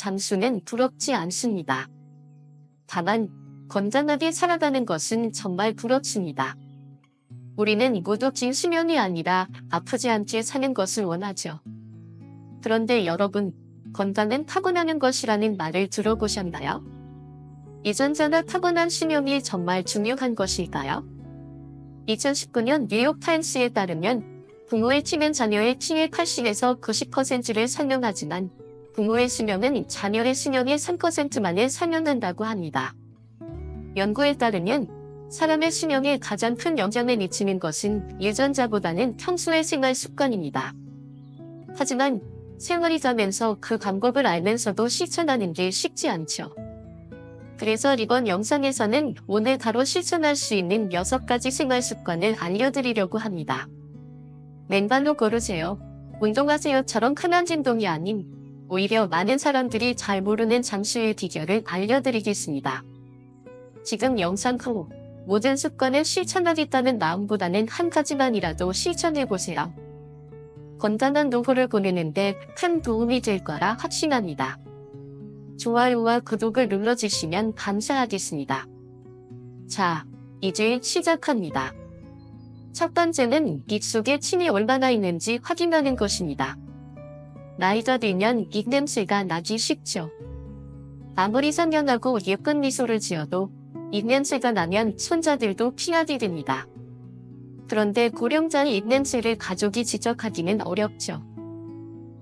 잠수는 부럽지 않습니다. 다만 건강하게 살아가는 것은 정말 부럽습니다. 우리는 모두 긴 수명이 아니라 아프지 않게 사는 것을 원하죠. 그런데 여러분, 건강은 타고나는 것이라는 말을 들어보셨나요? 유전자나 타고난 수명이 정말 중요한 것일까요? 2019년 뉴욕타임스에 따르면 부모의 치는 자녀의 치의 80에서 90%를 상영하지만 부모의 수명은 자녀의 수명의 3%만에 상영한다고 합니다. 연구에 따르면 사람의 수명에 가장 큰 영향을 미치는 것은 유전자보다는 평소의 생활 습관입니다. 하지만 생활이 가면서 그 방법을 알면서도 실천하는 게 쉽지 않죠. 그래서 이번 영상에서는 오늘 바로 실천할 수 있는 6가지 생활 습관을 알려드리려고 합니다. 맨발로 걸으세요. 운동하세요처럼 흔한 진동이 아닌 오히려 많은 사람들이 잘 모르는 잠수의 비결을 알려드리겠습니다. 지금 영상 후 모든 습관을 실천하겠다는 마음보다는 한 가지만이라도 실천해보세요. 건강한 노후를 보내는데 큰 도움이 될 거라 확신합니다. 좋아요와 구독을 눌러주시면 감사하겠습니다. 자, 이제 시작합니다. 첫 번째는 입 속에 침이 얼마나 있는지 확인하는 것입니다. 나이가 들면 입냄새가 나기 쉽죠. 아무리 선명하고 예쁜 미소를 지어도 입냄새가 나면 손자들도 피하게 됩니다. 그런데 고령자의 입냄새를 가족이 지적하기는 어렵죠.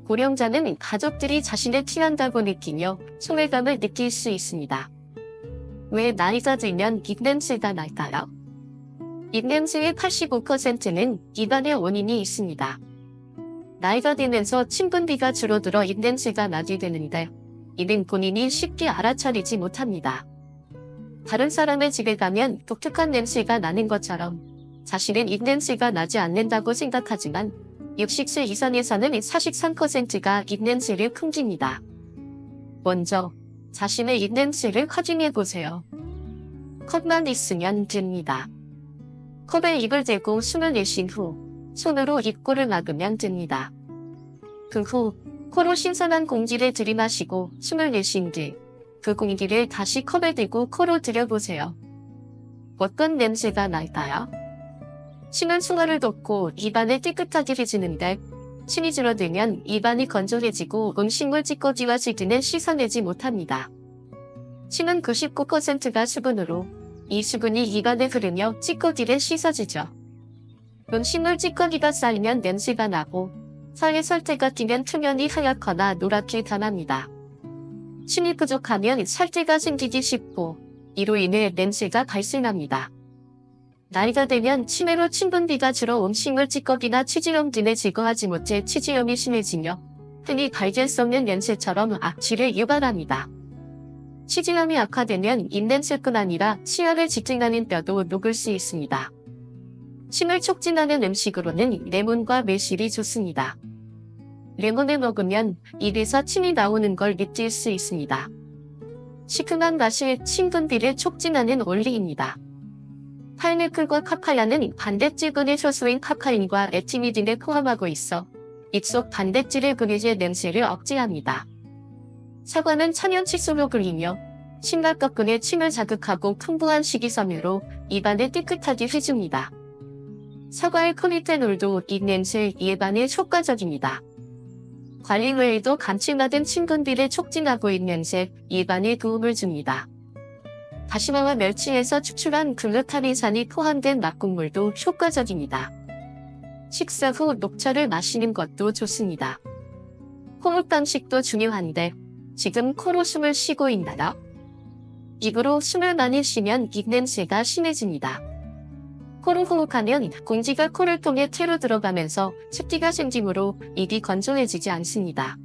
고령자는 가족들이 자신을 피한다고 느끼며 소외감을 느낄 수 있습니다. 왜 나이가 들면 입냄새가 날까요? 입냄새의 85%는 입안의 원인이 있습니다. 나이가 들면서 침분비가 줄어들어 입냄새가 나게 되는데 이는 본인이 쉽게 알아차리지 못합니다. 다른 사람의 집에 가면 독특한 냄새가 나는 것처럼 자신은 입냄새가 나지 않는다고 생각하지만 60세 이상에서는 43%가 입냄새를 풍깁니다. 먼저 자신의 입냄새를 확인해보세요. 컵만 있으면 됩니다. 컵에 입을 대고 숨을 내쉰 후 손으로 입꼬를 막으면 됩니다. 그 후 코로 신선한 공기를 들이마시고 숨을 내쉰 뒤 그 공기를 다시 컵에 대고 코로 들여보세요. 어떤 냄새가 날까요? 침은 소화를 돕고 입안을 깨끗하게 해주는데 침이 줄어들면 입안이 건조해지고 음식물 찌꺼기와 질들은 씻어내지 못합니다. 침은 99%가 수분으로 이 수분이 입안에 흐르며 찌꺼기를 씻어주죠. 음식물 찌꺼기가 쌓이면 냄새가 나고 사이에 설태가 끼면 표면이 하얗거나 노랗게 변합니다. 침이 부족하면 설태가 생기기 쉽고 이로 인해 냄새가 발생합니다. 나이가 들면 치매로 침분비가 줄어 음식물 찌꺼기나 치지염 등을 제거하지 못해 치지염이 심해지며 흔히 발견 수 없는 냄새처럼 악취를 유발합니다. 치지염이 악화되면 입냄새뿐 아니라 치아를 지탱하는 뼈도 녹을 수 있습니다. 침을 촉진하는 음식으로는 레몬과 매실이 좋습니다. 레몬을 먹으면 입에서 침이 나오는 걸 느낄 수 있습니다. 시큼한 맛이 침분비를 촉진하는 원리입니다. 파인애플과 카카야는 단백질분의 효소인 카카인과 에티미딘을 포함하고 있어 입속 단백질의 분해제 냄새를 억제합니다. 사과는 천연 칫솔로 불리며 심각각근의 침을 자극하고 풍부한 식이섬유로 입안을 깨끗하게 해줍니다. 사과의 포리페놀도 입냄새 예방에 효과적입니다. 관리 외에도 감칠맛은 침분비를 촉진하고 입냄새 예방에 도움을 줍니다. 다시마와 멸치에서 추출한 글루타민산이 포함된 막국물도 효과적입니다. 식사 후 녹차를 마시는 것도 좋습니다. 호흡 방식도 중요한데 지금 코로 숨을 쉬고 있나요? 입으로 숨을 많이 쉬면 입냄새가 심해집니다. 코로 호흡하면 공기가 코를 통해 폐로 들어가면서 습기가 생기므로 입이 건조해지지 않습니다.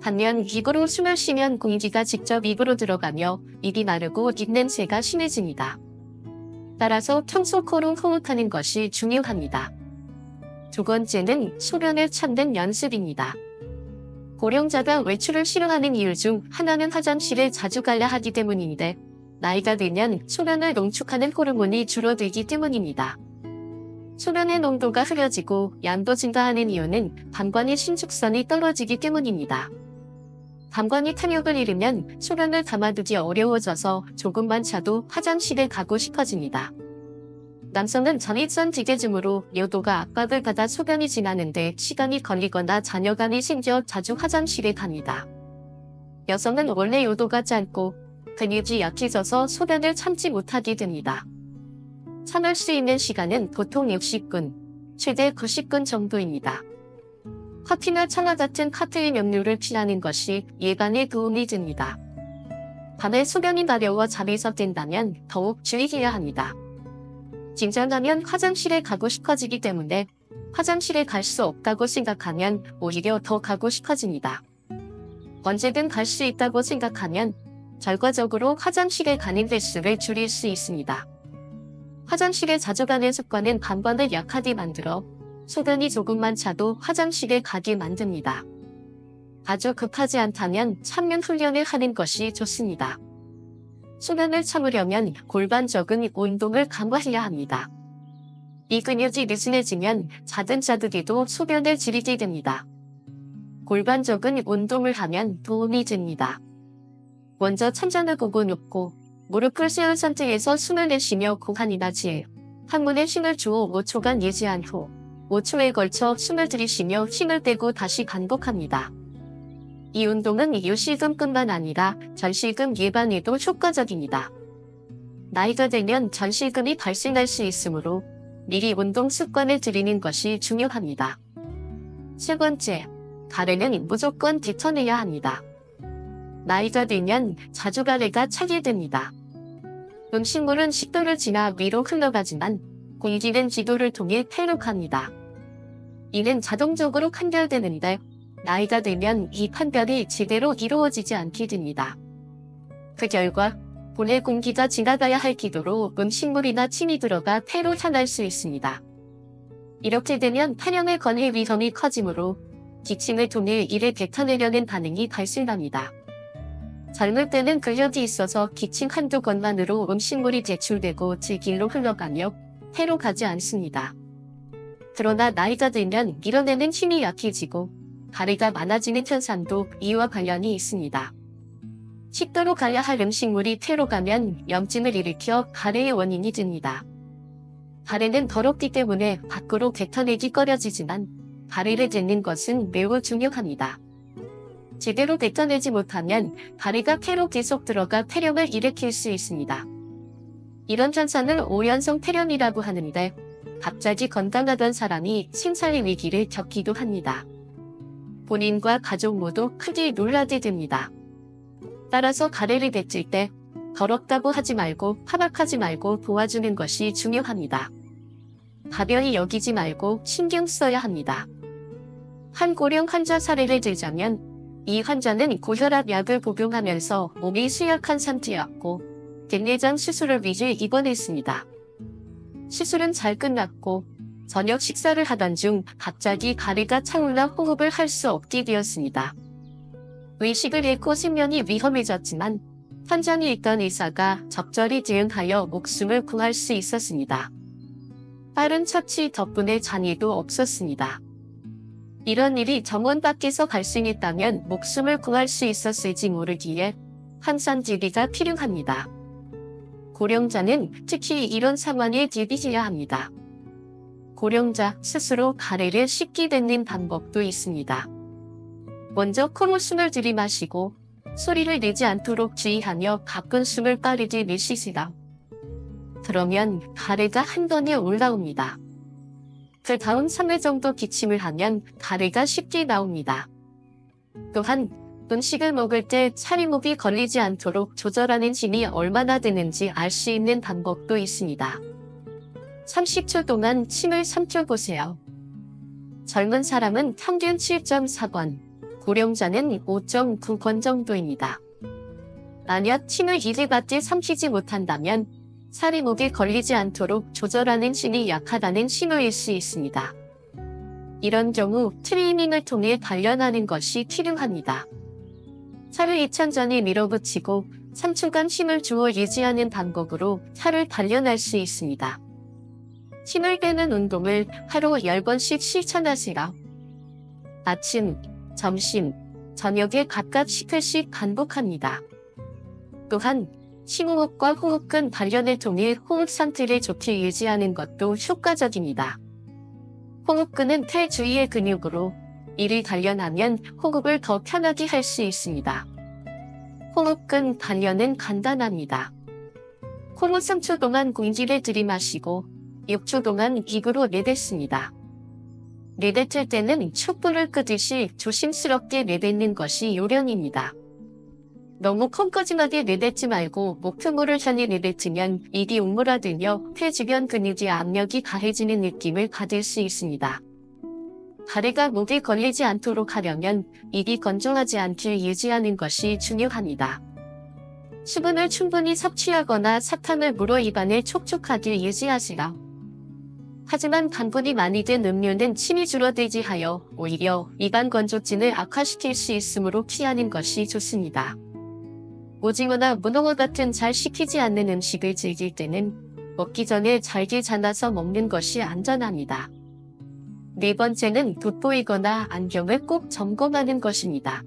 반면 입으로 숨을 쉬면 공기가 직접 입으로 들어가며 입이 마르고 입냄새가 심해집니다. 따라서 평소 코로 호흡하는 것이 중요합니다. 두 번째는 소변을 찾는 연습입니다. 고령자가 외출을 싫어하는 이유 중 하나는 화장실을 자주 가야 하기 때문인데 나이가 들면 소변을 농축하는 호르몬이 줄어들기 때문입니다. 소변의 농도가 흐려지고 양도 증가하는 이유는 방광의 신축성이 떨어지기 때문입니다. 방광이 탄력을 잃으면 소변을 담아두기 어려워져서 조금만 차도 화장실에 가고 싶어집니다. 남성은 전립선 지게증으로 요도가 압박을 받아 소변이 지나는데 시간이 걸리거나 잔여감이 생겨 자주 화장실에 갑니다. 여성은 원래 요도가 짧고 근육이 약해져서 소변을 참지 못하게 됩니다. 참을 수 있는 시간은 보통 60분, 최대 90분 정도입니다. 커피나 차와 같은 카페인 음료를 피하는 것이 예방에 도움이 됩니다. 밤에 소변이 마려워 잠에서 깬다면 더욱 주의해야 합니다. 긴장하면 화장실에 가고 싶어지기 때문에 화장실에 갈 수 없다고 생각하면 오히려 더 가고 싶어집니다. 언제든 갈 수 있다고 생각하면 결과적으로 화장실에 가는 횟수를 줄일 수 있습니다. 화장실에 자주 가는 습관은 방광을 약하게 만들어 소변이 조금만 차도 화장실에 가게 만듭니다. 아주 급하지 않다면 참는 훈련을 하는 것이 좋습니다. 소변을 참으려면 골반적인 운동을 강화해야 합니다. 이 근육이 느슨해지면 작은 자극에도 소변을 지리게 됩니다. 골반적인 운동을 하면 도움이 됩니다. 먼저 천장을 보고 눕고 무릎을 세운 상태에서 숨을 내쉬며 고환이나 지혜, 항문에 힘을 주어 5초간 유지한 후 5초에 걸쳐 숨을 들이쉬며 힘을 빼고 다시 반복합니다. 이 운동은 요실금뿐만 아니라 전실금 예방에도 효과적입니다. 나이가 들면 전실금이 발생할 수 있으므로 미리 운동 습관을 들이는 것이 중요합니다. 세 번째, 가래는 무조건 뱉어내야 합니다. 나이가 들면 자주 가래가 차게 됩니다. 음식물은 식도를 지나 위로 흘러가지만 공기는 기도를 통해 폐로 갑니다. 이는 자동적으로 판별되는데 나이가 들면 이 판별이 제대로 이루어지지 않게 됩니다. 그 결과 본래 공기가 지나가야 할 기도로 음식물이나 침이 들어가 폐로 향할 수 있습니다. 이렇게 되면 폐렴에 걸릴 위험이 커지므로 기침을 통해 이를 뱉어내려는 반응이 발생합니다. 젊을 때는 근력이 있어서 기침 한두 번만으로 음식물이 배출되고 제 길로 흘러가며 폐로 가지 않습니다. 그러나 나이가 들면 밀어내는 힘이 약해지고 가래가 많아지는 현상도 이와 관련이 있습니다. 식도로 가야 할 음식물이 폐로 가면 염증을 일으켜 가래의 원인이 됩니다. 가래는 더럽기 때문에 밖으로 뱉어내기 꺼려지지만 가래를 뱉는 것은 매우 중요합니다. 제대로 뱉어내지 못하면 가래가 폐로 계속 들어가 폐렴을 일으킬 수 있습니다. 이런 현상을 오연성 폐렴이라고 하는데 갑자기 건강하던 사람이 생사의 위기를 겪기도 합니다. 본인과 가족 모두 크게 놀라게 됩니다. 따라서 가래를 뱉을 때 더럽다고 하지 말고 파박하지 말고 도와주는 것이 중요합니다. 가벼이 여기지 말고 신경 써야 합니다. 한 고령 환자 사례를 들자면 이 환자는 고혈압 약을 복용하면서 몸이 쇠약한 상태였고 백내장 수술을 위해 입원했습니다. 수술은 잘 끝났고 저녁 식사를 하던 중 갑자기 가래가 차올라 호흡을 할 수 없게 되었습니다. 의식을 잃고 생명이 위험해졌지만 현장에 있던 의사가 적절히 대응하여 목숨을 구할 수 있었습니다. 빠른 처치 덕분에 잔해도 없었습니다. 이런 일이 정원 밖에서 발생했다면 목숨을 구할 수 있었을지 모르기에 항상 대비가 필요합니다. 고령자는 특히 이런 상황에 대비해야 합니다. 고령자 스스로 가래를 쉽게 뱉는 방법도 있습니다. 먼저 코로 숨을 들이마시고 소리를 내지 않도록 주의하며 가쁜 숨을 빠르게 내쉬시라. 그러면 가래가 한 번에 올라옵니다. 그 다음 3회 정도 기침을 하면 가래가 쉽게 나옵니다. 또한 음식을 먹을 때 차림목이 걸리지 않도록 조절하는 힘이 얼마나 되는지 알 수 있는 방법도 있습니다. 30초 동안 침을 삼켜보세요. 젊은 사람은 평균 7.4번, 고령자는 5.9번 정도입니다. 만약 침을 2회밖에 삼키지 못한다면 차림목에 걸리지 않도록 조절하는 힘이 약하다는 신호일 수 있습니다. 이런 경우 트레이닝을 통해 단련하는 것이 필요합니다. 차를 2천 전에 밀어붙이고 3초간 힘을 주어 유지하는 방법으로 차를 단련할 수 있습니다. 힘을 빼는 운동을 하루 10번씩 실천하세요. 아침, 점심, 저녁에 각각 10회씩 반복합니다. 또한 심호흡과 호흡근 단련을 통해 호흡 상태를 좋게 유지하는 것도 효과적입니다. 호흡근은 폐 주위의 근육으로 이를 단련하면 호흡을 더 편하게 할 수 있습니다. 호흡근 단련은 간단합니다. 코로 3초 동안 공기를 들이마시고 6초 동안 입으로 내뱉습니다. 내뱉을 때는 촛불을 끄듯이 조심스럽게 내뱉는 것이 요령입니다. 너무 콩거짐하게 내뱉지 말고 목표물을 향해 내뱉으면 입이 웅물어들며 폐 주변 근육의 압력이 가해지는 느낌을 받을 수 있습니다. 가래가 목에 걸리지 않도록 하려면 입이 건조하지 않게 유지하는 것이 중요합니다. 수분을 충분히 섭취하거나 사탕을 물어 입안을 촉촉하게 유지하시라. 하지만 당분이 많이 든 음료는 침이 줄어들지 하여 오히려 입안 건조증을 악화시킬 수 있으므로 피하는 것이 좋습니다. 오징어나 문어와 같은 잘 식히지 않는 음식을 즐길 때는 먹기 전에 잘게 잘라서 먹는 것이 안전합니다. 네 번째는 돋보이거나 안경을 꼭 점검하는 것입니다.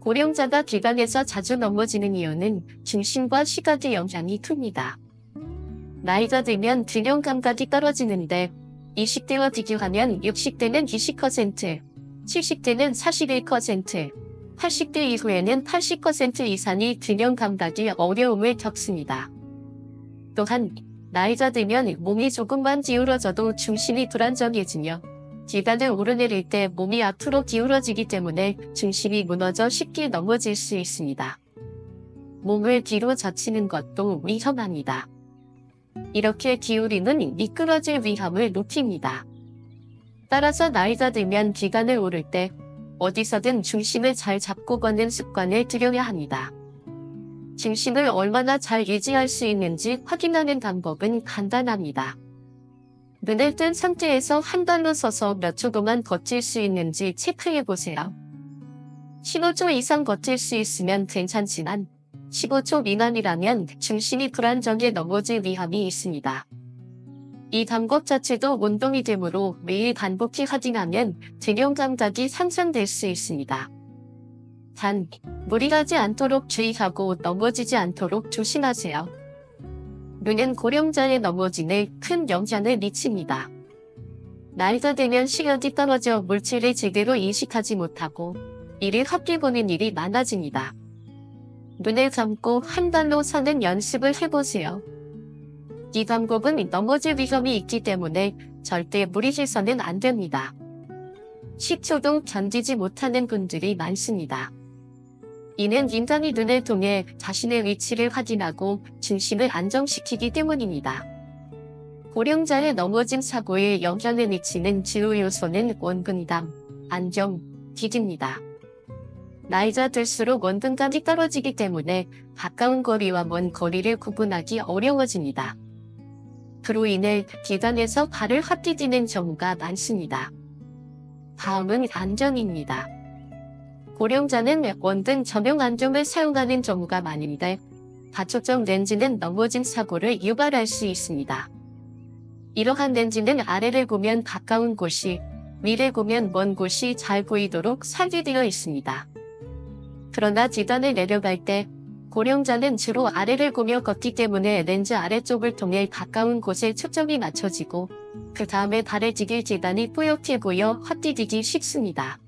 고령자가 계단에서 자주 넘어지는 이유는 중심과 시각의 영향이 큽니다. 나이가 들면 균형 감각이 떨어지는데 20대와 비교하면 60대는 20%, 70대는 41%, 80대 이후에는 80% 이상이 균형 감각이 어려움을 겪습니다. 또한 나이가 들면 몸이 조금만 기울어져도 중심이 불안정해지며 계단을 오르내릴 때 몸이 앞으로 기울어지기 때문에 중심이 무너져 쉽게 넘어질 수 있습니다. 몸을 뒤로 젖히는 것도 위험합니다. 이렇게 기울이는 미끄러질 위험을 높입니다. 따라서 나이가 들면 계단을 오를 때 어디서든 중심을 잘 잡고 걷는 습관을 들여야 합니다. 중심을 얼마나 잘 유지할 수 있는지 확인하는 방법은 간단합니다. 눈을 뜬 상태에서 한 발로 서서 몇 초 동안 걷힐 수 있는지 체크해 보세요. 15초 이상 걷힐 수 있으면 괜찮지만 15초 미만이라면 중심이 불안정해 넘어질 위험이 있습니다. 이 방법 자체도 운동이 되므로 매일 반복해 확인하면 균형 감각이 향상될 수 있습니다. 단, 무리하지 않도록 주의하고 넘어지지 않도록 조심하세요. 눈은 고령자의 넘어짐에 큰 영향을 미칩니다. 나이가 들면 시력이 떨어져 물질을 제대로 인식하지 못하고 이를 헛게 보는 일이 많아집니다. 눈을 감고 한 발로 서는 연습을 해보세요. 이 방법은 넘어질 위험이 있기 때문에 절대 무리해서는 안 됩니다. 10초도 견디지 못하는 분들이 많습니다. 이는 인간이 눈을 통해 자신의 위치를 확인하고 중심을 안정시키기 때문입니다. 고령자의 넘어짐 사고에 영향을 미치는 주요 요소는 원근감, 안정, 기입니다. 나이가 들수록 원근감이 떨어지기 때문에 가까운 거리와 먼 거리를 구분하기 어려워집니다. 그로 인해 계단에서 발을 헛디디는 경우가 많습니다. 다음은 안전입니다. 고령자는 원등 전용 안경을 사용하는 경우가 많은데 다초점 렌즈는 넘어진 사고를 유발할 수 있습니다. 이러한 렌즈는 아래를 보면 가까운 곳이, 위를 보면 먼 곳이 잘 보이도록 설계되어 있습니다. 그러나 계단을 내려갈 때 고령자는 주로 아래를 보며 걷기 때문에 렌즈 아래쪽을 통해 가까운 곳에 초점이 맞춰지고 그 다음에 발을 디딜 계단이 뿌옇게 보여 헛디디기 쉽습니다.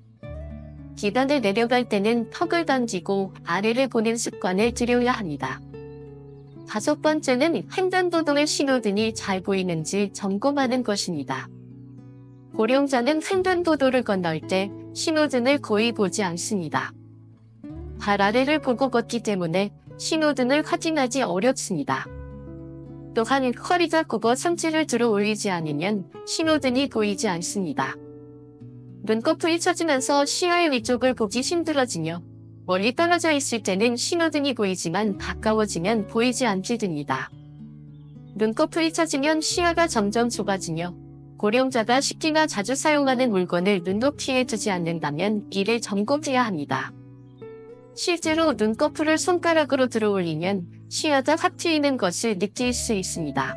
계단을 내려갈 때는 턱을 당기고 아래를 보는 습관을 들여야 합니다. 5번째는 횡단보도의 신호등이 잘 보이는지 점검하는 것입니다. 고령자는 횡단보도를 건널 때 신호등을 거의 보지 않습니다. 발 아래를 보고 걷기 때문에 신호등을 확인하기 어렵습니다. 또한 허리가 굽어 상체를 들어 올리지 않으면 신호등이 보이지 않습니다. 눈꺼풀이 처지면서 시야의 위쪽을 보기 힘들어지며 멀리 떨어져 있을 때는 신호등이 보이지만 가까워지면 보이지 않게 됩니다. 눈꺼풀이 처지면 시야가 점점 좁아지며 고령자가 쉽게나 자주 사용하는 물건을 눈높이에 두지 않는다면 이를 점검해야 합니다. 실제로 눈꺼풀을 손가락으로 들어 올리면 시야가 확 트이는 것을 느낄 수 있습니다.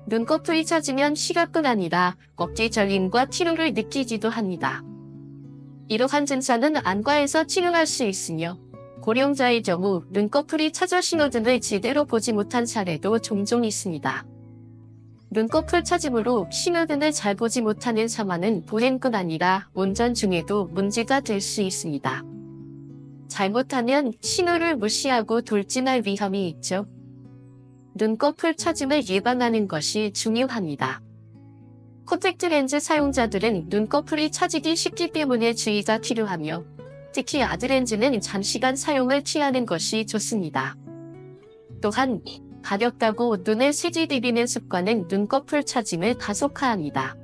눈꺼풀이 처지면 시각뿐 아니라 어깨 저림과 피로를 느끼기도 합니다. 이러한 증상은 안과에서 치료할 수 있으며 고령자의 경우 눈꺼풀이 처져 신호등을 제대로 보지 못한 사례도 종종 있습니다. 눈꺼풀 처짐으로 신호등을 잘 보지 못하는 사망은 보행뿐 아니라 운전 중에도 문제가 될 수 있습니다. 잘못하면 신호를 무시하고 돌진할 위험이 있죠. 눈꺼풀 처짐을 예방하는 것이 중요합니다. 콘택트 렌즈 사용자들은 눈꺼풀이 처지기 쉽기 때문에 주의가 필요하며 특히 아드렌즈는 장시간 사용을 피하는 것이 좋습니다. 또한 가볍다고 눈을 세지비비는 습관은 눈꺼풀 처짐을 가속화합니다.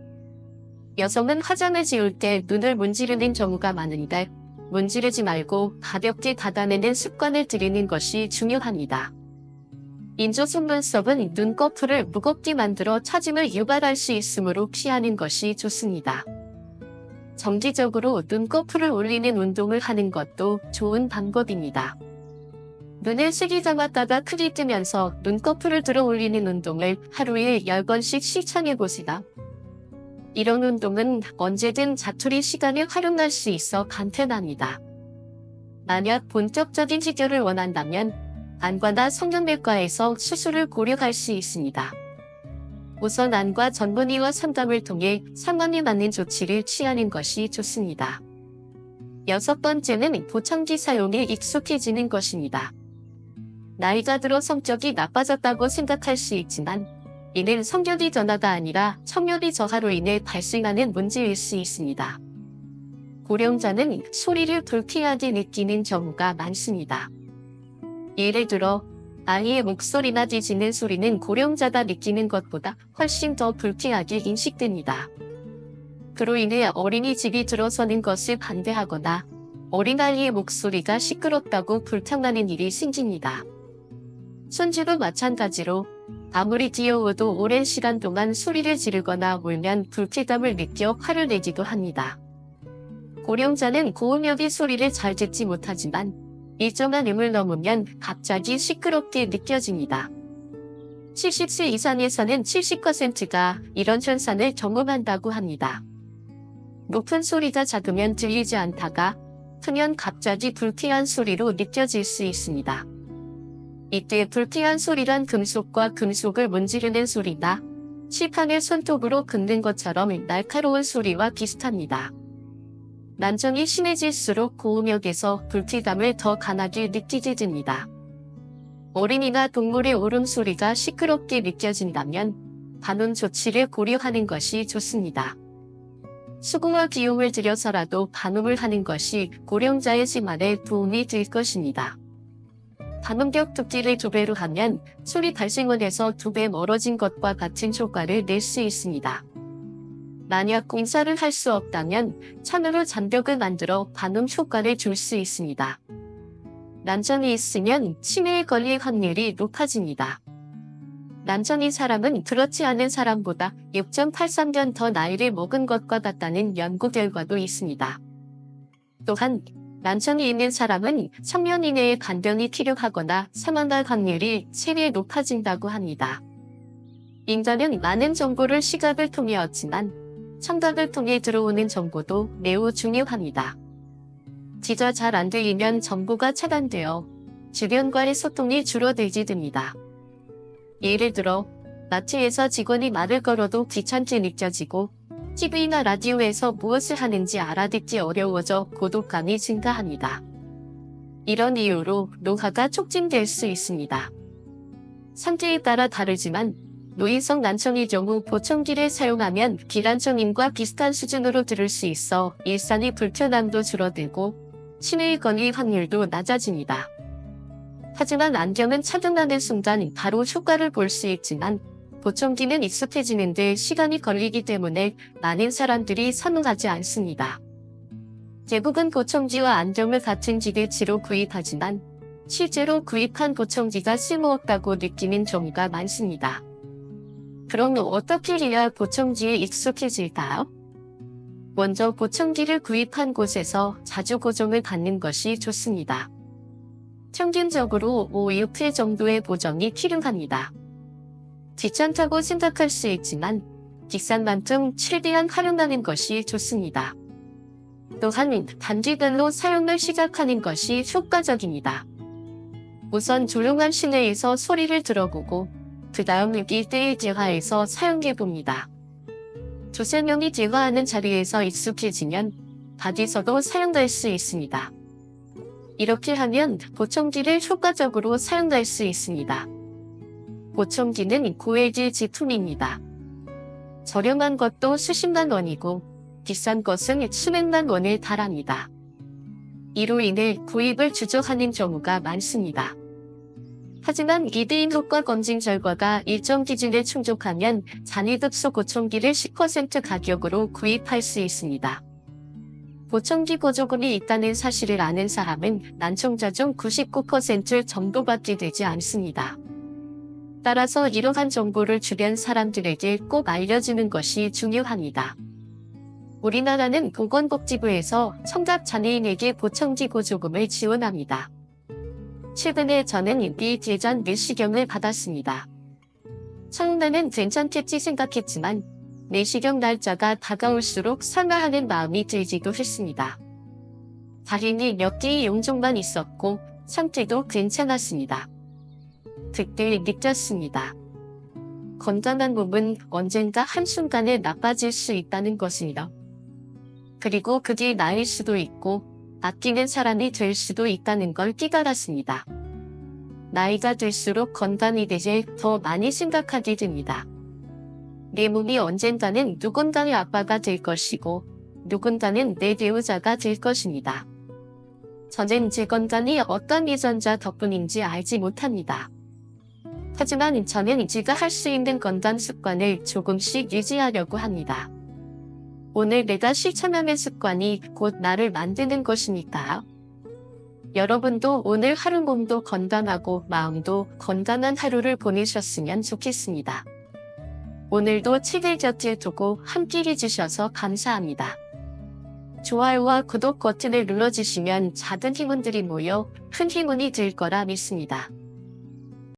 여성은 화장을 지울 때 눈을 문지르는 경우가 많은데 문지르지 말고 가볍게 닫아내는 습관을 들이는 것이 중요합니다. 인조 속눈썹은 눈꺼풀을 무겁게 만들어 처짐을 유발할 수 있으므로 피하는 것이 좋습니다. 정기적으로 눈꺼풀을 올리는 운동을 하는 것도 좋은 방법입니다. 눈을 세게 감았다가 크게 뜨면서 눈꺼풀을 들어 올리는 운동을 하루에 10번씩 실천해보세요. 이런 운동은 언제든 자투리 시간을 활용할 수 있어 간편합니다. 만약 본격적인 해결을 원한다면 안과나 성형외과에서 수술을 고려할 수 있습니다. 우선 안과 전문의와 상담을 통해 상황에 맞는 조치를 취하는 것이 좋습니다. 6번째는 보청기 사용에 익숙해지는 것입니다. 나이가 들어 성격이 나빠졌다고 생각할 수 있지만 이는 성격이 변화가 아니라 청력이 저하로 인해 발생하는 문제일 수 있습니다. 고령자는 소리를 불쾌하게 느끼는 경우가 많습니다. 예를 들어 아이의 목소리나 뒤지는 소리는 고령자가 느끼는 것보다 훨씬 더 불쾌하게 인식됩니다. 그로 인해 어린이집이 들어서는 것을 반대하거나 어린아이의 목소리가 시끄럽다고 불평하는 일이 생깁니다. 손주도 마찬가지로 아무리 귀여워도 오랜 시간 동안 소리를 지르거나 울면 불쾌감을 느껴 화를 내기도 합니다. 고령자는 고음역의 소리를 잘 듣지 못하지만 일정한 음을 넘으면 갑자기 시끄럽게 느껴집니다. 70세 이상에서는 70%가 이런 현상을 경험한다고 합니다. 높은 소리가 작으면 들리지 않다가 크면 갑자기 불쾌한 소리로 느껴질 수 있습니다. 이때 불쾌한 소리란 금속과 금속을 문지르는 소리나 칠판을 손톱으로 긁는 것처럼 날카로운 소리와 비슷합니다. 난청이 심해질수록 고음역에서 불쾌감을 더 강하게 느끼게 됩니다. 어린이나 동물의 울음소리가 시끄럽게 느껴진다면 반응 조치를 고려하는 것이 좋습니다. 수고와 비용을 들여서라도 반응을 하는 것이 고령자의 생활에 도움이 될 것입니다. 반응력 두께를 2배로 하면 소리 발생원에서 2배 멀어진 것과 같은 효과를 낼 수 있습니다. 만약 공사를 할 수 없다면 천으로 장벽을 만들어 반응 효과를 줄 수 있습니다. 난청이 있으면 치매에 걸릴 확률이 높아집니다. 난청인 사람은 그렇지 않은 사람보다 6.83년 더 나이를 먹은 것과 같다는 연구 결과도 있습니다. 또한 난청이 있는 사람은 1000년 이내에 간병이 필요하거나 사망할 확률이 3배 높아진다고 합니다. 인간은 많은 정보를 시각을 통해 얻지만 청각을 통해 들어오는 정보도 매우 중요합니다. 귀가 잘 안 들리면 정보가 차단되어 주변과의 소통이 줄어들게 됩니다. 예를 들어 마트에서 직원이 말을 걸어도 귀찮게 느껴지고 TV나 라디오에서 무엇을 하는지 알아듣기 어려워져 고독감이 증가합니다. 이런 이유로 노화가 촉진될 수 있습니다. 상태에 따라 다르지만 노인성 난청의 경우 보청기를 사용하면 비난청인과 비슷한 수준으로 들을 수 있어 일상의 불편함도 줄어들고 치매에 걸릴 확률도 낮아집니다. 하지만 안경은 착용하는 순간 바로 효과를 볼 수 있지만 보청기는 익숙해지는 데 시간이 걸리기 때문에 많은 사람들이 선호하지 않습니다. 대부분 보청기와 안경을 같은 기계치로 구입하지만 실제로 구입한 보청기가 쓸모없다고 느끼는 경우가 많습니다. 그럼 어떻게 해야 보청기에 익숙해질까요? 먼저 보청기를 구입한 곳에서 자주 고정을 받는 것이 좋습니다. 평균적으로 5, 6회 정도의 보정이 필요합니다. 귀찮다고 생각할 수 있지만 비싼 만큼 최대한 활용하는 것이 좋습니다. 또한 단계별로 사용을 시작하는 것이 효과적입니다. 우선 조용한 시내에서 소리를 들어보고 그 다음 1대1 대화에서 사용해봅니다. 두세 명이 대화하는 자리에서 익숙해지면 밖에서도 사용될 수 있습니다. 이렇게 하면 보청기를 효과적으로 사용할 수 있습니다. 보청기는 고액의 제품입니다. 저렴한 것도 수십만 원이고 비싼 것은 수백만 원에 달합니다. 이로 인해 구입을 주저하는 경우가 많습니다. 하지만 이드인 효과 검증 결과가 일정 기준에 충족하면 잔이급소 보청기를 10% 가격으로 구입할 수 있습니다. 보청기 보조금이 있다는 사실을 아는 사람은 난청자 중 99% 정도밖에 되지 않습니다. 따라서 이러한 정보를 주변 사람들에게 꼭 알려주는 것이 중요합니다. 우리나라는 보건복지부에서 청각 장애인에게 보청기 보조금을 지원합니다. 최근에 저는 비대전 내시경을 받았습니다. 처음에는 괜찮겠지 생각했지만 내시경 날짜가 다가올수록 설마하는 마음이 들기도 했습니다. 다행히 몇 개의 용종만 있었고 상태도 괜찮았습니다. 그때 느꼈습니다. 건강한 몸은 언젠가 한순간에 나빠질 수 있다는 것이요. 그리고 그게 나일 수도 있고 아끼는 사람이 될 수도 있다는 걸 깨달았습니다. 나이가 들수록 건강에 대해 더 많이 생각하게 됩니다. 내 몸이 언젠가는 누군가의 아빠가 될 것이고 누군가는 내 배우자가 될 것입니다. 저는 제 건강이 어떤 유전자 덕분인지 알지 못합니다. 하지만 저는 제가 할 수 있는 건강 습관을 조금씩 유지하려고 합니다. 오늘 내가 실천하는 습관이 곧 나를 만드는 것이니까요. 여러분도 오늘 하루 몸도 건강하고 마음도 건강한 하루를 보내셨으면 좋겠습니다. 오늘도 책을 곁에 두고 함께 해주셔서 감사합니다. 좋아요와 구독 버튼을 눌러주시면 작은 힘원들이 모여 큰 힘원이 될 거라 믿습니다.